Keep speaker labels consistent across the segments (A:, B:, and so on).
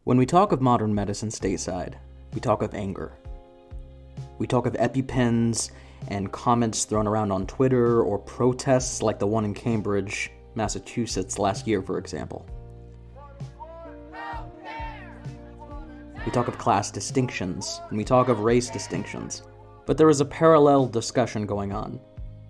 A: When we talk of modern medicine stateside, we talk of anger. We talk of EpiPens and comments thrown around on Twitter or protests like the one in Cambridge, Massachusetts last year, for example. We talk of class distinctions, and we talk of race distinctions. But there is a parallel discussion going on.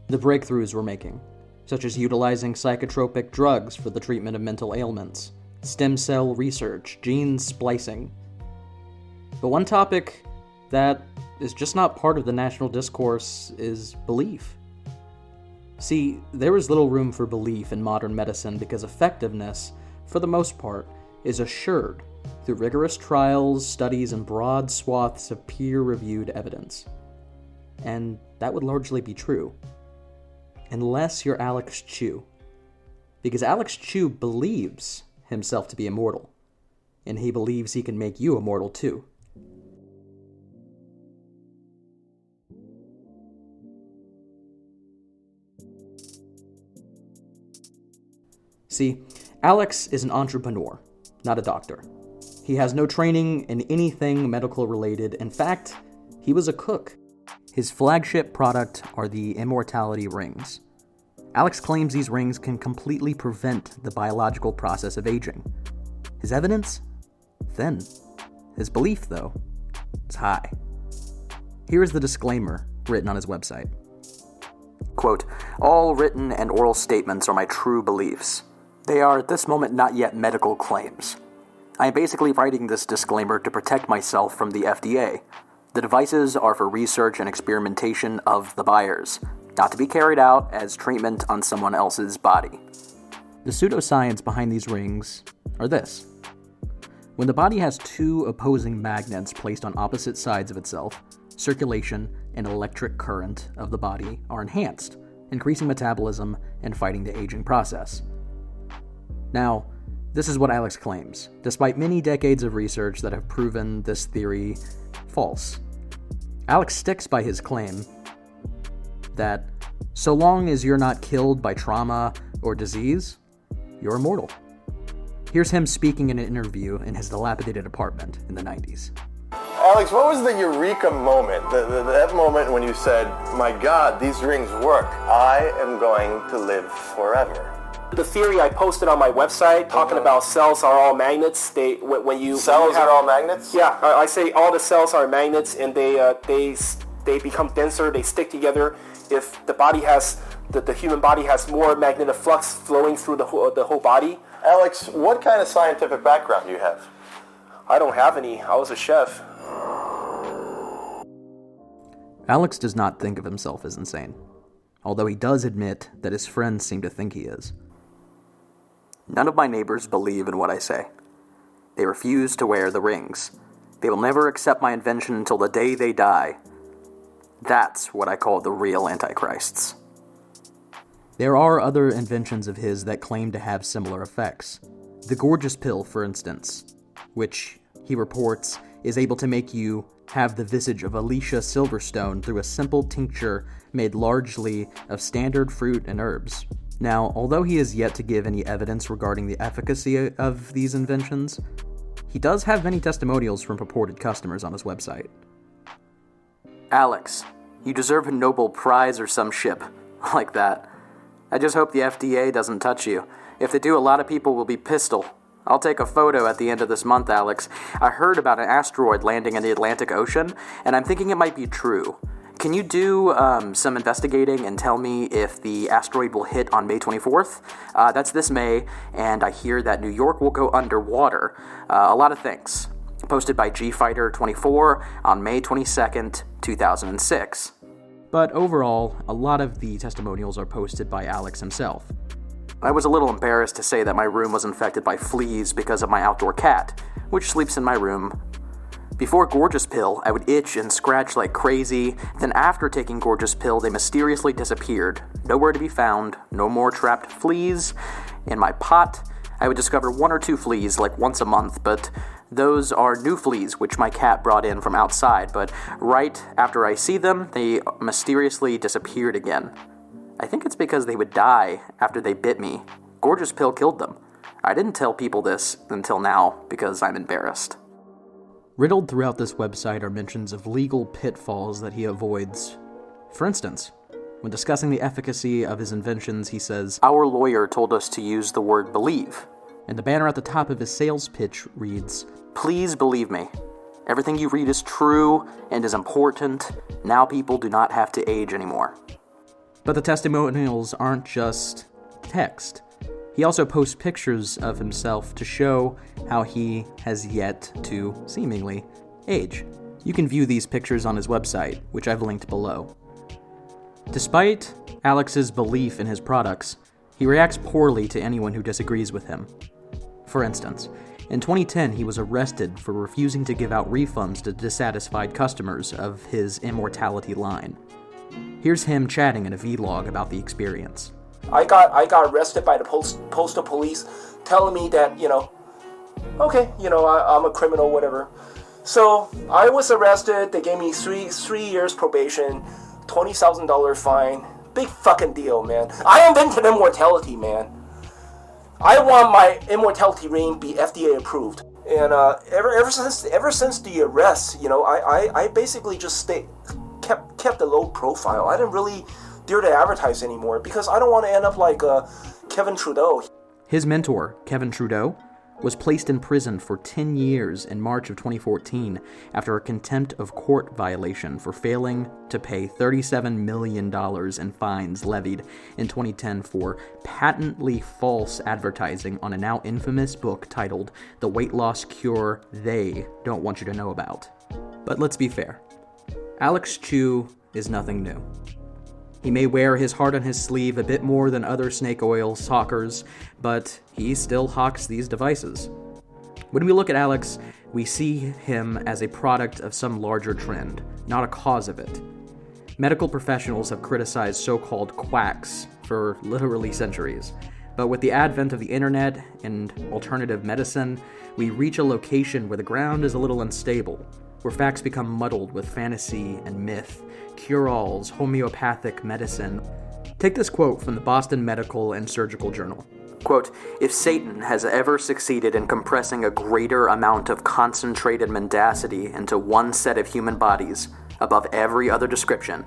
A: The breakthroughs we're making, such as utilizing psychotropic drugs for the treatment of mental ailments, stem cell research, gene splicing. But one topic that is just not part of the national discourse is belief. See, there is little room for belief in modern medicine because effectiveness, for the most part, is assured through rigorous trials, studies, and broad swaths of peer-reviewed evidence. And that would largely be true. Unless you're Alex Chiu. Because Alex Chiu believes himself to be immortal, and he believes he can make you immortal too. See, Alex is an entrepreneur, not a doctor. He has no training in anything medical related. In fact, he was a cook. His flagship product are the Immortality Rings. Alex claims these rings can completely prevent the biological process of aging. His evidence? Thin. His belief, though, is high. Here is the disclaimer written on his website. Quote, "All written and oral statements are my true beliefs. They are at this moment not yet medical claims. I am basically writing this disclaimer to protect myself from the FDA. The devices are for research and experimentation of the buyers, not to be carried out as treatment on someone else's body." The pseudoscience behind these rings are this. When the body has two opposing magnets placed on opposite sides of itself, circulation and electric current of the body are enhanced, increasing metabolism and fighting the aging process. Now, this is what Alex claims, despite many decades of research that have proven this theory false. Alex sticks by his claim that so long as you're not killed by trauma or disease, you're immortal. Here's him speaking in an interview in his dilapidated apartment in the 90s.
B: Alex, what was the eureka moment, that moment when you said, my God, these rings work. I am going to live forever?
C: The theory I posted on my website talking about cells are all magnets. Cells
B: are all magnets?
C: Yeah, I say all the cells are magnets, and they become denser. They stick together. If the body has the human body has more magnetic flux flowing through the whole body.
B: Alex, what kind of scientific background do you have?
C: I don't have any. I was a chef.
A: Alex does not think of himself as insane, although he does admit that his friends seem to think he is. None of my neighbors believe in what I say. They refuse to wear the rings. They will never accept my invention until the day they die. That's what I call the real antichrists. There are other inventions of his that claim to have similar effects. The gorgeous pill, for instance, which he reports is able to make you have the visage of Alicia Silverstone through a simple tincture made largely of standard fruit and herbs. Now, although he has yet to give any evidence regarding the efficacy of these inventions, he does have many testimonials from purported customers on his website. Alex, you deserve a Nobel Prize or some ship like that. I just hope the FDA doesn't touch you. If they do, a lot of people will be pistol. I'll take a photo at the end of this month, Alex. I heard about an asteroid landing in the Atlantic Ocean, and I'm thinking it might be true. Can you do some investigating and tell me if the asteroid will hit on May 24th? That's this May, and I hear that New York will go underwater. A lot of things. Posted by GFighter24 on May 22nd, 2006. But overall, a lot of the testimonials are posted by Alex himself. I was a little embarrassed to say that my room was infected by fleas because of my outdoor cat, which sleeps in my room. Before Gorgeous Pill, I would itch and scratch like crazy. Then after taking Gorgeous Pill, they mysteriously disappeared. Nowhere to be found, no more trapped fleas. In my pot, I would discover 1 or 2 fleas like once a month, but those are new fleas which my cat brought in from outside, but right after I see them, they mysteriously disappeared again. I think it's because they would die after they bit me. Gorgeous Pill killed them. I didn't tell people this until now because I'm embarrassed. Riddled throughout this website are mentions of legal pitfalls that he avoids. For instance, when discussing the efficacy of his inventions, he says, "Our lawyer told us to use the word believe." And the banner at the top of his sales pitch reads, "Please believe me. Everything you read is true and is important. Now people do not have to age anymore." But the testimonials aren't just text. He also posts pictures of himself to show how he has yet to, seemingly, age. You can view these pictures on his website, which I've linked below. Despite Alex's belief in his products, he reacts poorly to anyone who disagrees with him. For instance, in 2010, he was arrested for refusing to give out refunds to dissatisfied customers of his Immortality line. Here's him chatting in a vlog about the experience.
C: I got arrested by the postal police, telling me that, okay, I'm a criminal, whatever. So I was arrested. They gave me three years probation, $20,000 fine. Big fucking deal, man. I invented immortality, man. I want my Immortality Ring be FDA approved. And ever since the arrest, I basically just kept a low profile. I didn't really dare to advertise anymore because I don't want to end up like Kevin Trudeau.
A: His mentor, Kevin Trudeau, was placed in prison for 10 years in March of 2014 after a contempt of court violation for failing to pay $37 million in fines levied in 2010 for patently false advertising on a now infamous book titled The Weight Loss Cure They Don't Want You to Know About. But let's be fair. Alex Chiu is nothing new. He may wear his heart on his sleeve a bit more than other snake oil hawkers, but he still hawks these devices. When we look at Alex, we see him as a product of some larger trend, not a cause of it. Medical professionals have criticized so-called quacks for literally centuries, but with the advent of the internet and alternative medicine, we reach a location where the ground is a little unstable, where facts become muddled with fantasy and myth, cure-alls, homeopathic medicine. Take this quote from the Boston Medical and Surgical Journal. Quote, "If Satan has ever succeeded in compressing a greater amount of concentrated mendacity into one set of human bodies above every other description,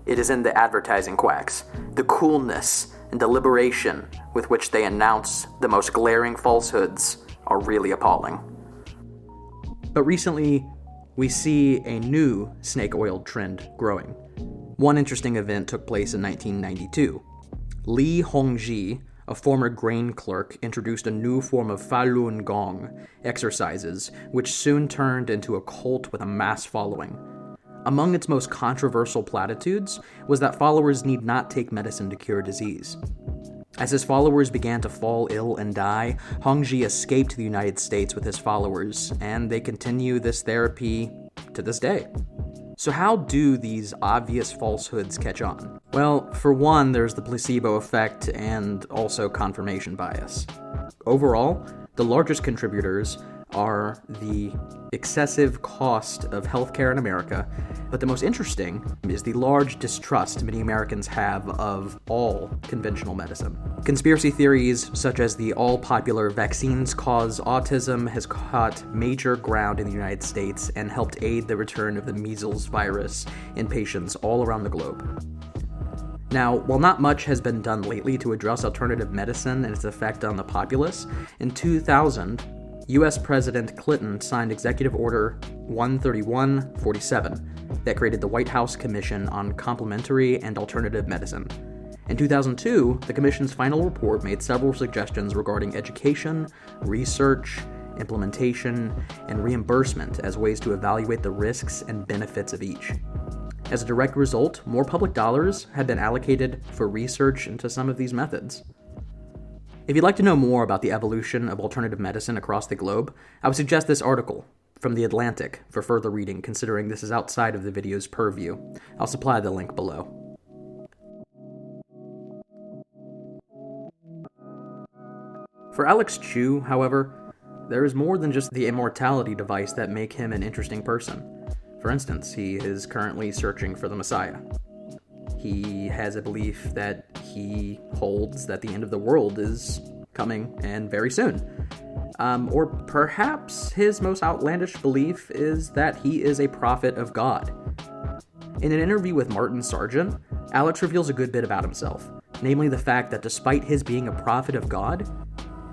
A: it is in the advertising quacks. The coolness and deliberation with which they announce the most glaring falsehoods are really appalling." But recently, we see a new snake oil trend growing. One interesting event took place in 1992. Li Hongji, a former grain clerk, introduced a new form of Falun Gong exercises, which soon turned into a cult with a mass following. Among its most controversial platitudes was that followers need not take medicine to cure disease. As his followers began to fall ill and die, Hongji escaped to the United States with his followers, and they continue this therapy to this day. So how do these obvious falsehoods catch on? Well, for one, there's the placebo effect and also confirmation bias. Overall, the largest contributors are the excessive cost of healthcare in America, but the most interesting is the large distrust many Americans have of all conventional medicine. Conspiracy theories such as the all-popular vaccines cause autism has caught major ground in the United States and helped aid the return of the measles virus in patients all around the globe. Now, while not much has been done lately to address alternative medicine and its effect on the populace, in 2000, U.S. President Clinton signed Executive Order 13147 that created the White House Commission on Complementary and Alternative Medicine. In 2002, the Commission's final report made several suggestions regarding education, research, implementation, and reimbursement as ways to evaluate the risks and benefits of each. As a direct result, more public dollars have been allocated for research into some of these methods. If you'd like to know more about the evolution of alternative medicine across the globe, I would suggest this article from The Atlantic for further reading, considering this is outside of the video's purview. I'll supply the link below. For Alex Chiu, however, there is more than just the immortality device that make him an interesting person. For instance, he is currently searching for the Messiah. He has a belief that he holds that the end of the world is coming, and very soon. Or perhaps his most outlandish belief is that he is a prophet of God. In an interview with Martin Sargent, Alex reveals a good bit about himself, namely the fact that despite his being a prophet of God,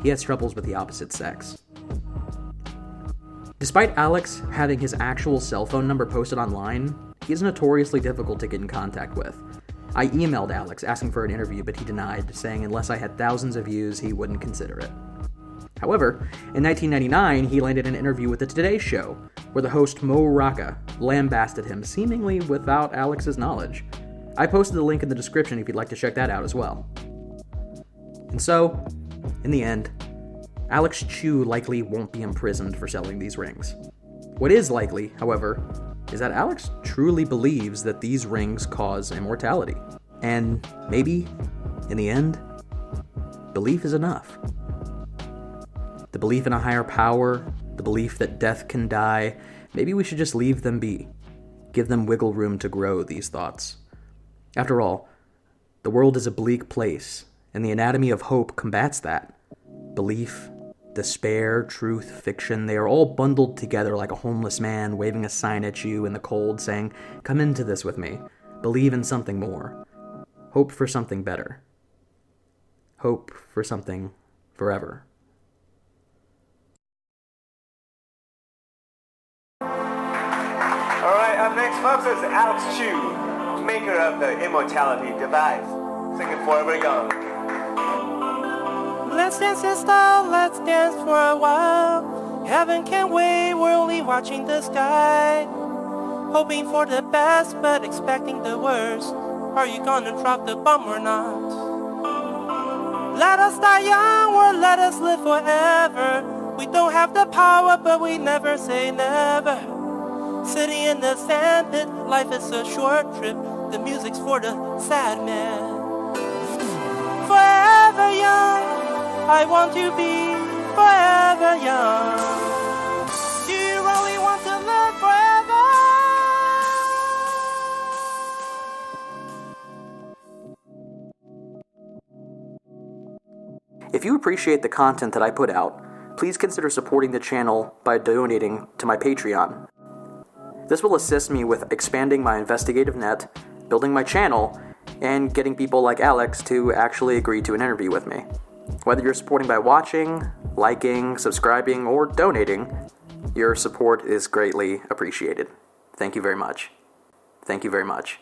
A: he has troubles with the opposite sex. Despite Alex having his actual cell phone number posted online, he is notoriously difficult to get in contact with. I emailed Alex asking for an interview, but he denied, saying unless I had thousands of views, he wouldn't consider it. However, in 1999, he landed an interview with The Today Show, where the host Mo Rocca lambasted him seemingly without Alex's knowledge. I posted the link in the description if you'd like to check that out as well. And so, in the end, Alex Chiu likely won't be imprisoned for selling these rings. What is likely, however, is that Alex truly believes that these rings cause immortality. And maybe, in the end, belief is enough. The belief in a higher power, the belief that death can die, maybe we should just leave them be. Give them wiggle room to grow, these thoughts. After all, the world is a bleak place, and the anatomy of hope combats that. Belief, despair, truth, fiction, they are all bundled together like a homeless man waving a sign at you in the cold saying, "Come into this with me. Believe in something more. Hope for something better. Hope for something forever."
D: Alright, up next, folks, is Alex Chiu, maker of the Immortality device, singing Forever Young.
E: Let's dance in style, let's dance for a while. Heaven can't wait, we're only watching the sky. Hoping for the best, but expecting the worst. Are you gonna drop the bomb or not? Let us die young or let us live forever. We don't have the power, but we never say never. Sitting in the sand pit, life is a short trip. The music's for the sad man. Forever young, I want to be forever young. Do you really want to live forever?
A: If you appreciate the content that I put out, please consider supporting the channel by donating to my Patreon. This will assist me with expanding my investigative net, building my channel, and getting people like Alex to actually agree to an interview with me. Whether you're supporting by watching, liking, subscribing, or donating, your support is greatly appreciated. Thank you very much. Thank you very much.